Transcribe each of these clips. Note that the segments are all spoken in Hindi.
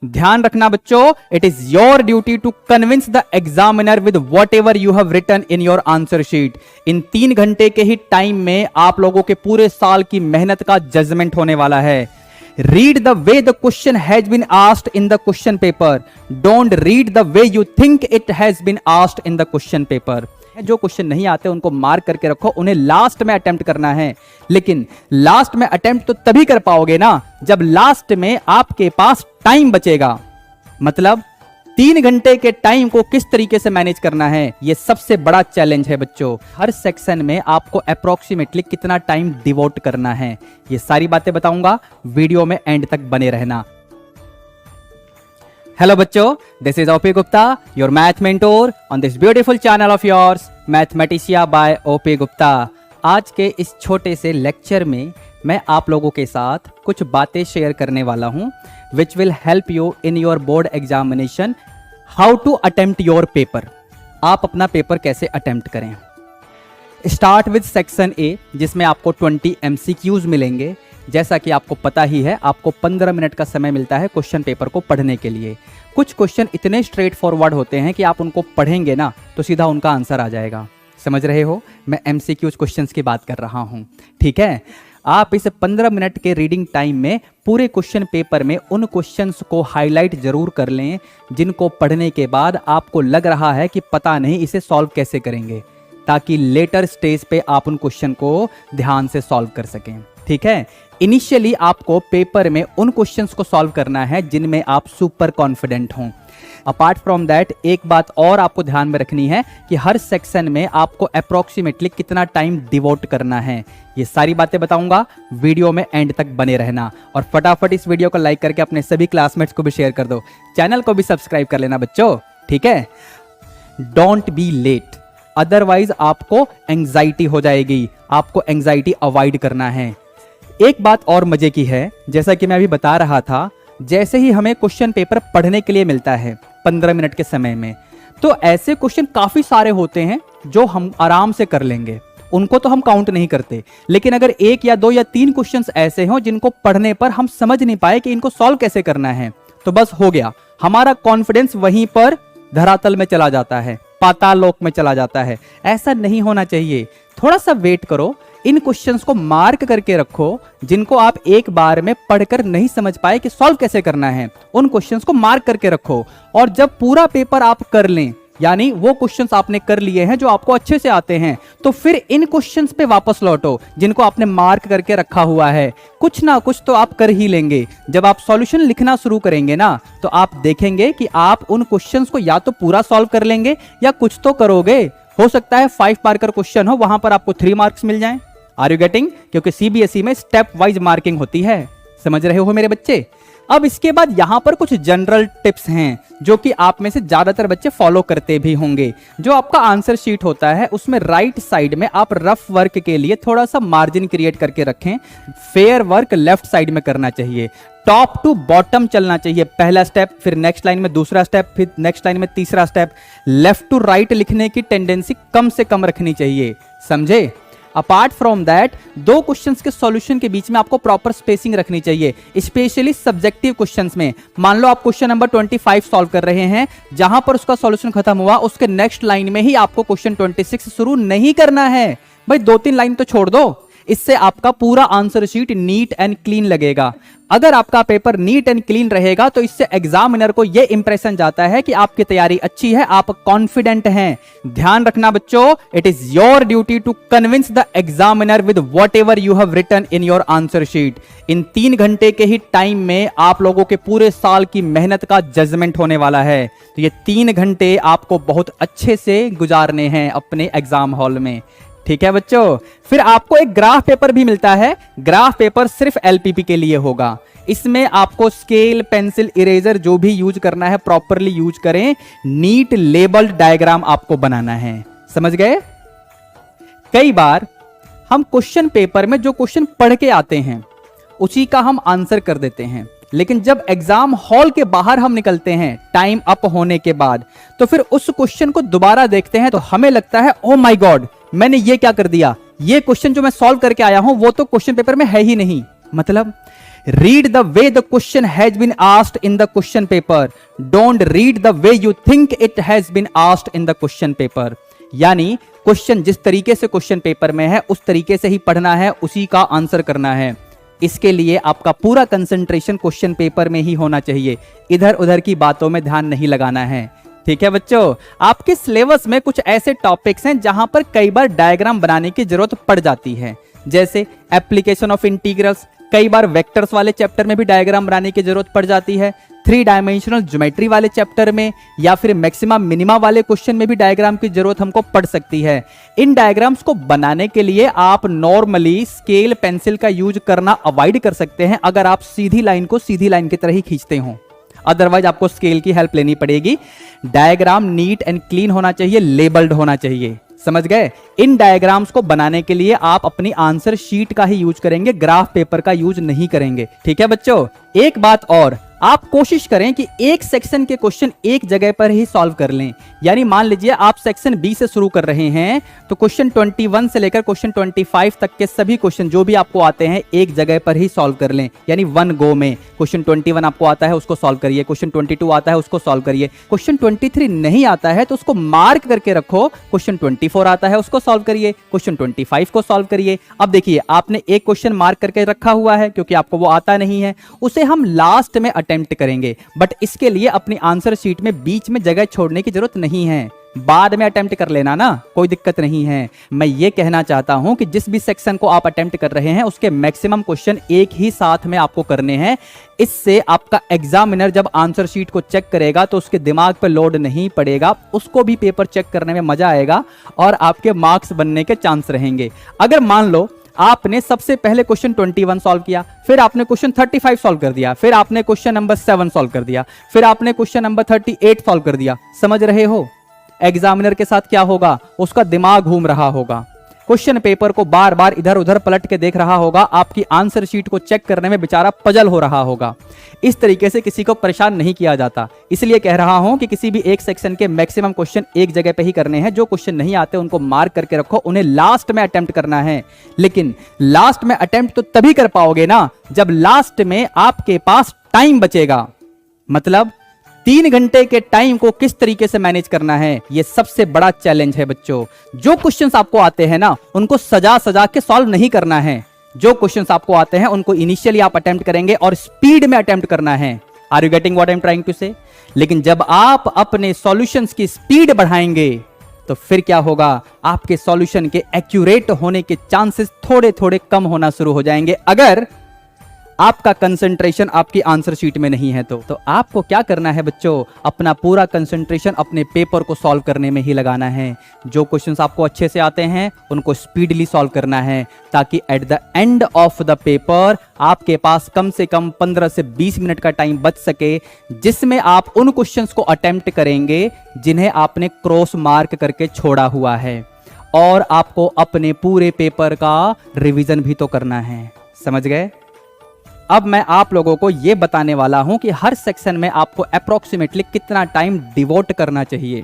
ध्यान रखना बच्चों, it is your duty to convince the examiner with whatever you have written in your answer sheet. इन 3 घंटे के ही टाइम में आप लोगों के पूरे साल की मेहनत का जजमेंट होने वाला है। Read the way the question has been asked in the question paper, don't read the way you think it has been asked in the question paper. जो क्वेश्चन नहीं आते उनको मार्क करके रखो, उन्हें लास्ट में अटेम्प्ट करना है। लेकिन लास्ट में अटेम्प्ट तो तभी कर पाओगे ना जब लास्ट में आपके पास टाइम बचेगा। मतलब 3 घंटे के टाइम को किस तरीके से मैनेज करना है, यह सबसे बड़ा चैलेंज है बच्चों। हर सेक्शन में आपको अप्रोक्सीमेटली कितना टाइम डिवोट करना है, ये सारी बातें बताऊंगा, वीडियो में एंड तक बने रहना। हेलो बच्चों, this is OP Gupta, your math mentor on this beautiful channel of yours Mathematicia by OP Gupta. आज के इस छोटे से लेक्चर में मैं आप लोगों के साथ कुछ बातें शेयर करने वाला हूं which will help you in your board examination, how to attempt your paper. आप अपना पेपर कैसे अटेम्प्ट करें। स्टार्ट विद सेक्शन ए, जिसमें आपको 20 MCQs मिलेंगे। जैसा कि आपको पता ही है, आपको 15 मिनट का समय मिलता है क्वेश्चन पेपर को पढ़ने के लिए। कुछ क्वेश्चन इतने स्ट्रेट फॉरवर्ड होते हैं कि आप उनको पढ़ेंगे ना तो सीधा उनका आंसर आ जाएगा। समझ रहे हो, मैं MCQs क्वेश्चंस की बात कर रहा हूं, ठीक है। आप इस 15 मिनट के रीडिंग टाइम में पूरे क्वेश्चन पेपर में उन क्वेश्चंस को हाईलाइट जरूर कर लें जिनको पढ़ने के बाद आपको लग रहा है कि पता नहीं इसे सॉल्व कैसे करेंगे, ताकि लेटर स्टेज पे आप उन क्वेश्चन को ध्यान से सॉल्व कर सकें, ठीक है। इनिशियली आपको पेपर में उन क्वेश्चंस को सॉल्व करना है जिनमें आप सुपर कॉन्फिडेंट हों। अपार्ट फ्रॉम दैट एक बात और आपको ध्यान में रखनी है कि हर सेक्शन में आपको अप्रोक्सीमेटली कितना टाइम डिवोट करना है, ये सारी बातें बताऊंगा, वीडियो में एंड तक बने रहना। और फटाफट इस वीडियो को लाइक करके अपने सभी क्लासमेट्स को भी शेयर कर दो, चैनल को भी सब्सक्राइब कर लेना बच्चों, ठीक है। डोंट बी लेट, अदरवाइज आपको एंजाइटी हो जाएगी, आपको एंजाइटी अवॉइड करना है। एक बात और मजे की है, जैसा कि मैं अभी बता रहा था, जैसे ही हमें क्वेश्चन पेपर पढ़ने के लिए मिलता है 15 मिनट के समय में, तो ऐसे क्वेश्चन काफी सारे होते हैं जो हम आराम से कर लेंगे, उनको तो हम काउंट नहीं करते। लेकिन अगर 1 या 2 या 3 क्वेश्चंस ऐसे हों जिनको पढ़ने पर हम समझ नहीं पाए कि इनको सॉल्व कैसे करना है, तो बस हो गया, हमारा कॉन्फिडेंस वहीं पर धरातल में चला जाता है, पाताल लोक में चला जाता है। ऐसा नहीं होना चाहिए। थोड़ा सा वेट करो, इन क्वेश्चंस को मार्क करके रखो जिनको आप एक बार में पढ़कर नहीं समझ पाए कि सॉल्व कैसे करना है, उन क्वेश्चंस को मार्क करके रखो। और जब पूरा पेपर आप कर लें, यानी वो क्वेश्चंस आपने कर लिए हैं जो आपको अच्छे से आते हैं, तो फिर इन क्वेश्चंस पे वापस लौटो जिनको आपने मार्क करके रखा हुआ है। कुछ ना कुछ तो आप कर ही लेंगे। जब आप सॉल्यूशन लिखना शुरू करेंगे ना, तो आप देखेंगे कि आप उन क्वेश्चंस को या तो पूरा सॉल्व कर लेंगे या कुछ तो करोगे। हो सकता है 5 मार्कर क्वेश्चन हो, वहां पर आपको 3 मार्क्स मिल जाएं। Are you getting? क्योंकि CBSE में स्टेप वाइज मार्किंग होती है। समझ रहे हो मेरे बच्चे? अब इसके बाद यहां पर कुछ जनरल टिप्स हैं जो कि आप में से ज्यादातर बच्चे फॉलो करते भी होंगे। जो आपका आंसर शीट होता है उसमें राइट साइड में आप रफ वर्क के लिए थोड़ा सा मार्जिन क्रिएट करके रखें। फेयर वर्क लेफ्ट साइड में करना चाहिए। टॉप टू बॉटम चलना चाहिए। पहला स्टेप, फिर नेक्स्ट लाइन में दूसरा स्टेप, फिर नेक्स्ट लाइन में तीसरा स्टेप। लेफ्ट टू राइट लिखने की टेंडेंसी कम से कम रखनी चाहिए, समझे। अपार्ट फ्रॉम दैट 2 क्वेश्चंस के सॉल्यूशन के बीच में आपको प्रॉपर स्पेसिंग रखनी चाहिए, स्पेशली सब्जेक्टिव क्वेश्चंस में। मान लो आप क्वेश्चन नंबर 25 सॉल्व कर रहे हैं, जहां पर उसका सॉल्यूशन खत्म हुआ उसके नेक्स्ट लाइन में ही आपको क्वेश्चन 26 शुरू नहीं करना है। भाई 2-3 लाइन तो छोड़ दो, इससे आपका पूरा answer sheet neat and clean लगेगा। अगर आपका पेपर नीट एंड क्लीन रहेगा तो इससे एग्जामिनर को यह इंप्रेशन जाता है कि आपकी तैयारी अच्छी है, आप कॉन्फिडेंट हैं। ध्यान रखना बच्चों, it is your duty to convince the examiner with whatever you have written in your answer sheet. इन 3 घंटे के ही टाइम में आप लोगों के पूरे साल की मेहनत का जजमेंट होने वाला है। तो ये 3 घंटे आपको बहुत अच्छे से गुजारने हैं अपने एग्जाम हॉल में, ठीक है बच्चों। फिर आपको एक ग्राफ पेपर भी मिलता है। ग्राफ पेपर सिर्फ LPP के लिए होगा। इसमें आपको स्केल, पेंसिल, इरेजर जो भी यूज करना है प्रॉपरली यूज करें। नीट लेबल्ड डायग्राम आपको बनाना है, समझ गए। कई बार हम क्वेश्चन पेपर में जो क्वेश्चन पढ़ के आते हैं उसी का हम आंसर कर देते हैं, लेकिन जब एग्जाम हॉल के बाहर हम निकलते हैं टाइम अप होने के बाद, तो फिर उस क्वेश्चन को दोबारा देखते हैं तो हमें लगता है ओ माय गॉड, मैंने ये क्या कर दिया, ये क्वेश्चन जो मैं सॉल्व करके आया हूं वो तो क्वेश्चन पेपर में है ही नहीं। मतलब read the way the question has been asked in the question paper, don't read the way you think it has been asked in the question paper. यानी क्वेश्चन जिस तरीके से क्वेश्चन पेपर में है उस तरीके से ही पढ़ना है, उसी का आंसर करना है। इसके लिए आपका पूरा कंसंट्रेशन क्वेश्चन पेपर में ही होना चाहिए, इधर उधर की बातों में ध्यान नहीं लगाना है। ठीक है बच्चों, आपके सिलेबस में कुछ ऐसे टॉपिक्स हैं जहां पर कई बार डायग्राम बनाने की जरूरत पड़ जाती है, जैसे एप्लीकेशन ऑफ इंटीग्रल्स। कई बार वेक्टर्स वाले चैप्टर में भी डायग्राम बनाने की जरूरत पड़ जाती है, 3 डायमेंशनल ज्योमेट्री वाले चैप्टर में, या फिर मैक्सिमा मिनिमा वाले क्वेश्चन में भी डायग्राम की जरूरत हमको पड़ सकती है। इन डायग्राम्स को बनाने के लिए आप नॉर्मली स्केल पेंसिल का यूज करना अवॉइड कर सकते हैं, अगर आप सीधी लाइन को सीधी लाइन की तरह ही खींचते हो, अदरवाइज आपको स्केल की हेल्प लेनी पड़ेगी। डायग्राम नीट एंड क्लीन होना चाहिए, लेबल्ड होना चाहिए, समझ गए। इन डायग्राम्स को बनाने के लिए आप अपनी आंसर शीट का ही यूज करेंगे, ग्राफ पेपर का यूज नहीं करेंगे। ठीक है बच्चों, एक बात और, आप कोशिश करें कि एक सेक्शन के क्वेश्चन एक जगह पर ही सॉल्व कर लें। यानी मान लीजिए आप सेक्शन बी से शुरू कर रहे हैं, तो क्वेश्चन 21 से लेकर क्वेश्चन 25 तक के सभी क्वेश्चन जो भी आपको आते हैं एक जगह पर ही सॉल्व कर लें, यानी वन गो में। क्वेश्चन 21 आपको आता है उसको सॉल्व करिए, क्वेश्चन 22 आता है उसको सॉल्व करिए, क्वेश्चन 23 नहीं आता है तो उसको मार्क करके रखो, क्वेश्चन 24 आता है उसको सॉल्व करिए, क्वेश्चन 25 को सॉल्व करिए। अब देखिए आपने एक क्वेश्चन मार्क करके रखा हुआ है क्योंकि आपको वो आता नहीं है, उसे हम लास्ट में अटेम्प्ट करेंगे, बट इसके लिए अपनी आंसर शीट में बीच में जगह छोड़ने की जरूरत नहीं है, बाद में अटेम्प्ट कर लेना ना, कोई दिक्कत नहीं है। मैं ये कहना चाहता हूं कि जिस भी सेक्शन को आप अटेम्प्ट कर रहे हैं उसके मैक्सिमम क्वेश्चन एक ही साथ में आपको करने हैं। इससे आपका एग्जामिनर जब आंसर शीट को चेक करेगा तो उसके दिमाग पर लोड नहीं पड़ेगा, उसको भी पेपर चेक करने में मजा आएगा और आपके मार्क्स बनने के चांस रहेंगे। अगर मान लो आपने सबसे पहले क्वेश्चन 21 सॉल्व किया, फिर आपने क्वेश्चन 35 सॉल्व कर दिया, फिर आपने क्वेश्चन नंबर 7 सॉल्व कर दिया, फिर आपने क्वेश्चन नंबर 38 सॉल्व कर दिया, समझ रहे हो एग्जामिनर के साथ क्या होगा, उसका दिमाग घूम रहा होगा, क्वेश्चन पेपर को बार बार इधर उधर पलट के देख रहा होगा, आपकी आंसर शीट को चेक करने में बेचारा पजल हो रहा होगा। इस तरीके से किसी को परेशान नहीं किया जाता, इसलिए कह रहा हूं कि किसी भी एक सेक्शन के मैक्सिमम क्वेश्चन एक जगह पे ही करने हैं। जो क्वेश्चन नहीं आते उनको मार्क करके रखो, उन्हें लास्ट में अटेम्प्ट करना है। लेकिन लास्ट में अटेम्प्ट तो तभी कर पाओगे ना जब लास्ट में आपके पास टाइम बचेगा। मतलब 3 घंटे के टाइम को किस तरीके से मैनेज करना है, यह सबसे बड़ा चैलेंज है बच्चों। जो क्वेश्चंस आपको आते हैं ना उनको सजा सजा के सॉल्व नहीं करना है। जो क्वेश्चंस आपको आते हैं उनको इनिशियली आप अटेम्प्ट करेंगे और स्पीड में अटेम्प्ट करना है। Are you getting what I am trying to say? लेकिन जब आप अपने सॉल्यूशंस की स्पीड बढ़ाएंगे तो फिर क्या होगा, आपके सॉल्यूशन के एक्यूरेट होने के चांसेस थोड़े थोड़े कम होना शुरू हो जाएंगे, अगर आपका कंसंट्रेशन आपकी आंसर शीट में नहीं है तो आपको क्या करना है बच्चों, अपना पूरा कंसंट्रेशन अपने पेपर को सॉल्व करने में ही लगाना है। जो क्वेश्चंस आपको अच्छे से आते हैं उनको स्पीडली सॉल्व करना है, ताकि at the end of the paper आपके पास कम से कम 15 से 20 मिनट का टाइम बच सके, जिसमें आप उन क्वेश्चंस को अटेम्प्ट करेंगे जिन्हें आपने क्रॉस मार्क करके छोड़ा हुआ है, और आपको अपने पूरे पेपर का रिवीजन भी तो करना है। समझ गए? अब मैं आप लोगों को यह बताने वाला हूं कि हर सेक्शन में आपको अप्रोक्सीमेटली कितना टाइम डिवोट करना चाहिए।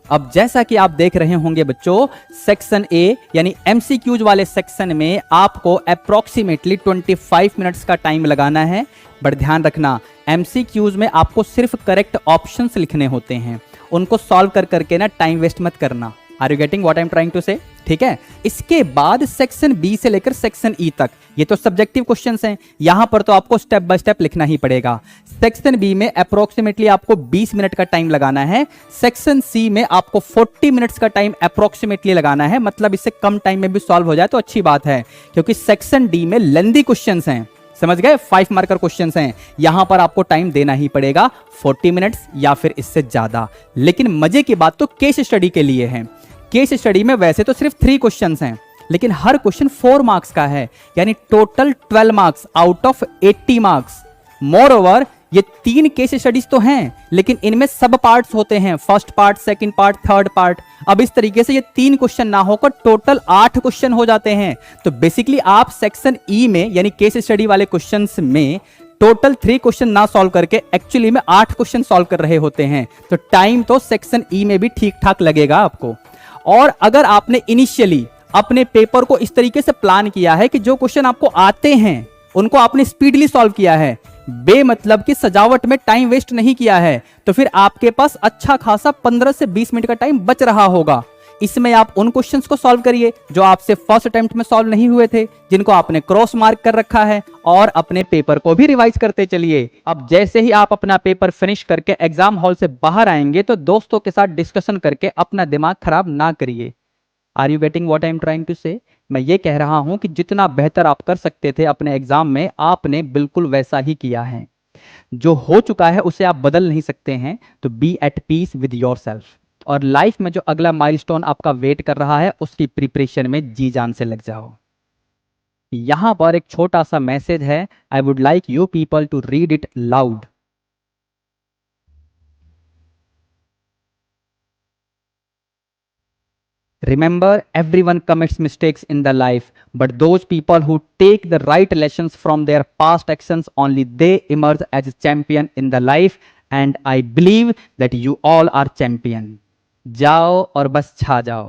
अब जैसा कि आप देख रहे होंगे बच्चों, सेक्शन ए यानी एमसीक्यूज वाले सेक्शन में आपको अप्रोक्सीमेटली 25 मिनट्स का टाइम लगाना है। बट ध्यान रखना, एमसीक्यूज में आपको सिर्फ करेक्ट ऑप्शंस लिखने होते हैं, उनको सॉल्व कर करके ना टाइम वेस्ट मत करना। Are you getting what I am trying to say? ठीक है। इसके बाद सेक्शन बी से लेकर सेक्शन ई तक ये तो सब्जेक्टिव क्वेश्चंस हैं, यहां पर तो आपको स्टेप बाय स्टेप लिखना ही पड़ेगा। सेक्शन बी में अप्रोक्सीमेटली आपको 20 मिनट का टाइम लगाना है। सेक्शन सी में आपको 40 मिनट्स का टाइम अप्रोक्सीमेटली लगाना है। मतलब इससे कम टाइम में भी सॉल्व हो जाए तो अच्छी बात है, क्योंकि सेक्शन डी में लेंथी क्वेश्चंस हैं, समझ गए, 5 मार्कर क्वेश्चंस हैं। यहां पर आपको टाइम देना ही पड़ेगा 40 मिनट्स या फिर इससे ज्यादा। लेकिन मजे की बात तो केस स्टडी के लिए है। केस स्टडी में वैसे तो सिर्फ 3 क्वेश्चंस हैं, लेकिन हर क्वेश्चन 4 मार्क्स का है, यानी total 12 marks out of 80 marks. More over ये 3 केस स्टडीज तो हैं, लेकिन इनमें सब पार्ट्स होते हैं, first part, second part, third part. अब इस तरीके से ये 3 क्वेश्चन ना होकर टोटल 8 क्वेश्चन हो जाते हैं। तो बेसिकली आप सेक्शन ई में यानी केस स्टडी वाले क्वेश्चंस में टोटल 3 क्वेश्चन ना सॉल्व करके एक्चुअली में 8 क्वेश्चन सॉल्व कर रहे होते हैं। तो टाइम तो सेक्शन ई में भी ठीक ठाक लगेगा आपको। और अगर आपने इनिशियली अपने पेपर को इस तरीके से प्लान किया है कि जो क्वेश्चन आपको आते हैं उनको आपने स्पीडली सॉल्व किया है, बेमतलब की सजावट में टाइम वेस्ट नहीं किया है, तो फिर आपके पास अच्छा खासा 15 से 20 मिनट का टाइम बच रहा होगा। इसमें आप उन क्वेश्चंस को सॉल्व करिए जो आपसे फर्स्ट अटेम्प्ट में सॉल्व नहीं हुए थे, जिनको आपने क्रॉस मार्क कर रखा है, और अपने पेपर को भी रिवाइज करते चलिए। अब जैसे ही आप अपना पेपर फिनिश करके एग्जाम हॉल से बाहर आएंगे तो दोस्तों के साथ डिस्कशन करके अपना दिमाग खराब ना करिए। Are you getting what I am trying to say? मैं ये कह रहा हूं कि जितना बेहतर आप कर सकते थे अपने एग्जाम में, आपने बिल्कुल वैसा ही किया है। जो हो चुका है उसे आप बदल नहीं सकते हैं, तो be at peace with yourself. और लाइफ में जो अगला माइलस्टोन आपका वेट कर रहा है उसकी प्रिपरेशन में जी जान से लग जाओ। यहां पर एक छोटा सा मैसेज है, I would like you people to read it loud. Remember, everyone commits mistakes in their life, but those people who take the right lessons from their past actions, only they emerge as a champion in the life. And I believe that you all are champion. जाओ और बस छा जाओ।